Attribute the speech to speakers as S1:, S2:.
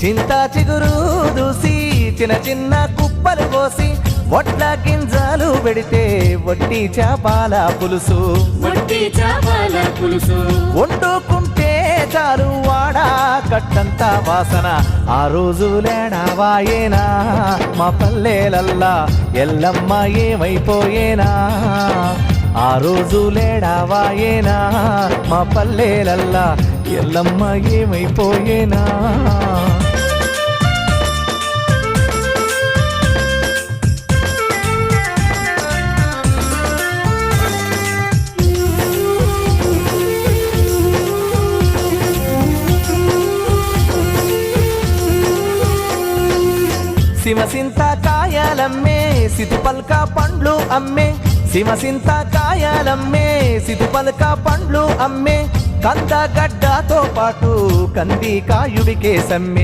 S1: చింతా చిగురు దూసి చిన్న చిన్న కుప్పలు కోసి వడ్ల గింజలు పెడితే వట్టి చేపల పులుసు వండుకుంటే చాలు వాడా కట్టంత వాసన ఆ రోజు లేడావాయేనా మా పల్లెలల్లా ఎల్లమ్మ ఏమైపోయేనా ఆ రోజు లేడావాయేనా మా పల్లెలల్లా ఎల్లమ్మ ఏమైపోయేనా సిమసింత కాయలమ్మే సితుపల్క పండ్లు అమ్మే సిమసింత కాయలమ్మే సితుపల్క పండ్లు అమ్మే కందగడ్డతో పాటు కంది కాయుడికే సమ్మె